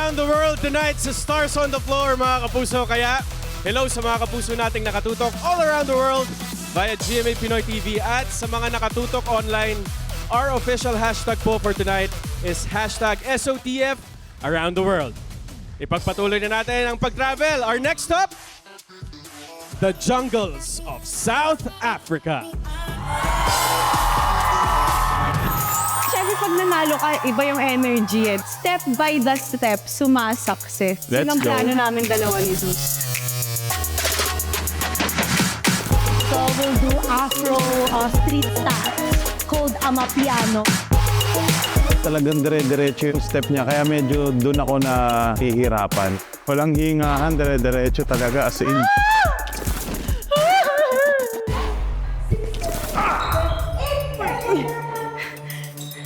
around the world tonight sa Stars on the Floor, mga kapuso. Kaya, hello sa mga kapuso nating nakatutok all around the world via GMA Pinoy TV at sa mga nakatutok online. Our official hashtag po for tonight is hashtag SOTF around the world. Ipagpatuloy na natin ang pag-travel. Our next stop, the jungles of South Africa. Siyempre, pag nanalo ka, iba yung energy. Step by the step, sumasakse. Let's Yun ang go. plano namin dalawa ni Zeus. So we'll do Afro street style called Amapiano. Talagang dire-diretso yung step niya, kaya medyo doon ako nahihirapan. Walang hingahan, dire-diretso talaga as in.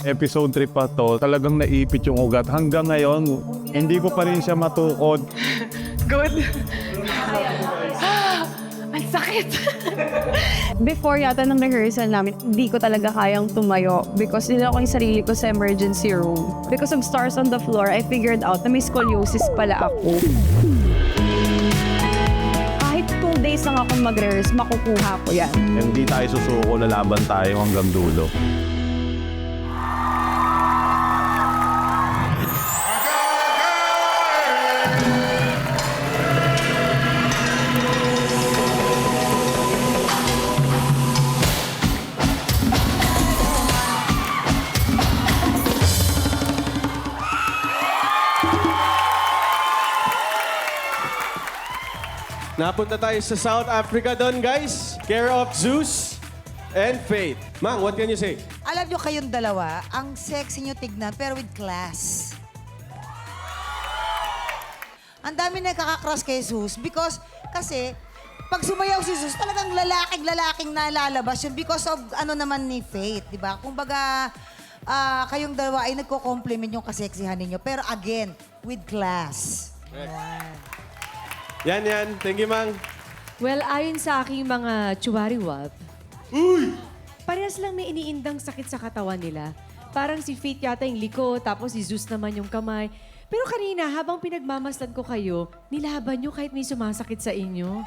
Episode 3 pa to, talagang naipit yung ugat. Hanggang ngayon, hindi ko pa rin siya matukod. Good. Ang sakit. Before yata ng rehearsal namin, hindi ko talaga kayang tumayo because nila ko yung sarili ko sa emergency room. Because of Stars on the Floor, I figured out na may scoliosis pala ako. Kahit 2 days lang akong mag-rehearse, makukuha ko yan. Hindi tayo susuko, lalaban tayo hanggang dulo. Napunta tayo sa South Africa doon, guys. Care of Zeus and Faith. Mang, what can you say? Alam nyo kayong dalawa, ang sexy nyo tignan, pero with class. Ang dami na kakakross kay Zeus because, kasi, pag sumayaw si Zeus, talagang lalaking nalalabas yun because of ano naman ni Faith, di ba? Kumbaga, kayong dalawa ay nagko-compliment yung kaseksihan ninyo. Pero again, with class. Yan. Thank you, Mang. Well, ayon sa aking mga chuwariwap, parehas lang may iniindang sakit sa katawan nila. Parang si Faith yata yung liko, tapos si Zeus naman yung kamay. Pero kanina, habang pinagmamasdan ko kayo, nilaban nyo kahit may sumasakit sa inyo.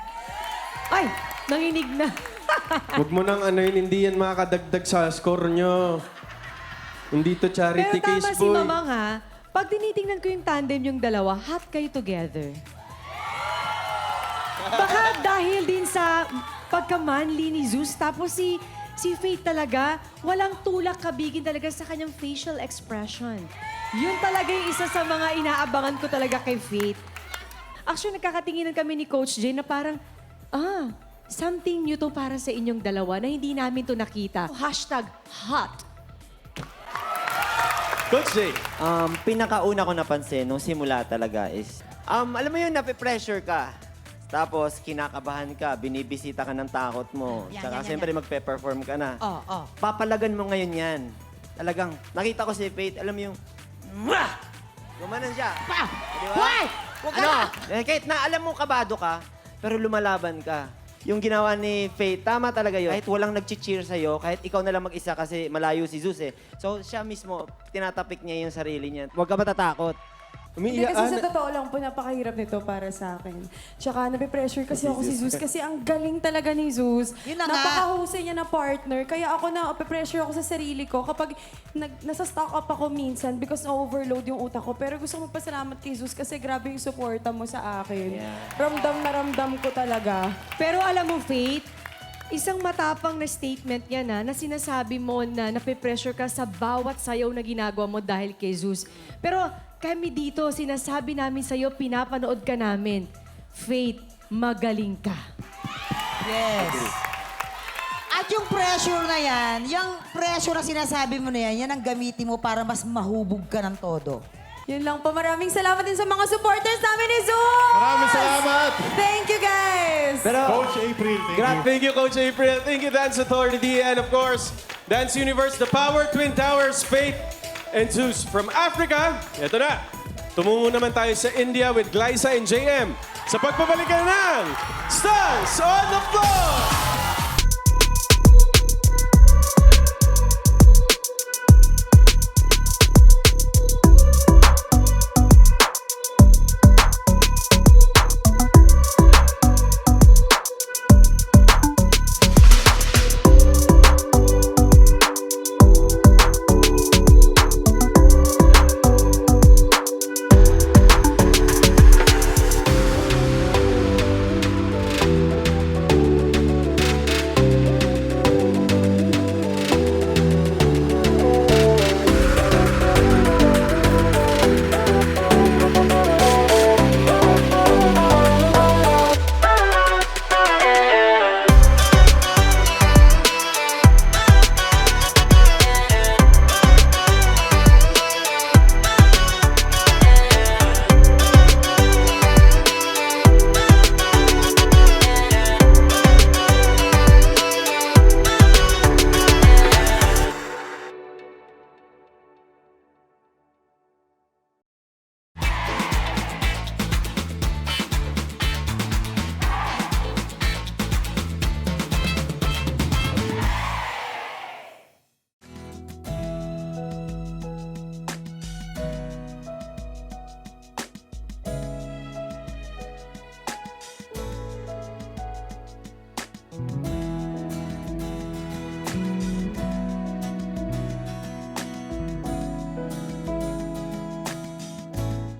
Ay, nanginig na. Huwag mo nang hindi yan makakadagdag sa score nyo. Hindi to charity Pero tama case, si boy. Mamang ha, pag tinitingnan ko yung tandem yung dalawa, hot kayo together. Baka dahil din sa pagka-manly ni Zeus, tapos si Faith talaga, walang tulak kabigin talaga sa kanyang facial expression. Yun talaga yung isa sa mga inaabangan ko talaga kay Faith. Actually, nagkakatinginan kami ni Coach Jay na parang, something new to para sa inyong dalawa na hindi namin to nakita. Hashtag hot. Coach Jay. Pinakauna ko napansin nung simula talaga is, alam mo yun, nape-pressure ka. Tapos, kinakabahan ka, binibisita ka ng takot mo. Tsaka, siyempre, magpe-perform ka na. Papalagan mo ngayon yan. Talagang, nakita ko si Faith, alam mo yung, gumanan siya. Di ba? Ano? Kahit na alam mo kabado ka, pero lumalaban ka. Yung ginawa ni Faith, tama talaga yun. Kahit walang nag-cheer sa'yo, kahit ikaw na lang mag-isa kasi malayo si Zeus eh. So, siya mismo, tinatapik niya yung sarili niya. Huwag ka matatakot. Hindi kasi sa totoo lang po, napakahirap nito para sa akin. Tsaka nape-pressure kasi ako si Zeus kasi ang galing talaga ni Zeus. Yun na nga. Napakahusay niya na partner. Kaya ako nape-pressure ako sa sarili ko kapag nasa-stock up ako minsan because na-overload yung utak ko. Pero gusto ko magpasalamat kay Zeus kasi grabe yung suporta mo sa akin. Ramdam na ramdam ko talaga. Pero alam mo, Faith, isang matapang na statement yan na sinasabi mo na nape-pressure ka sa bawat sayaw na ginagawa mo dahil kay Zeus. Pero kami dito, sinasabi namin sa'yo, pinapanood ka namin. Faith, magaling ka. Yes. At yung pressure na yan, yung pressure na sinasabi mo na yan ang gamitin mo para mas mahubog ka ng todo. Yun lang po. Maraming salamat din sa mga supporters namin ni Zeus! Maraming salamat! Thank you, guys! Pero, Coach April, thank you. Thank you, Coach April. Thank you, Dance Authority. And of course, Dance Universe, the Power Twin Towers, Faith and Zeus from Africa. Ito na. Tumungo naman tayo sa India with Glyza and JM sa pagbabalik ng Stars on the Floor!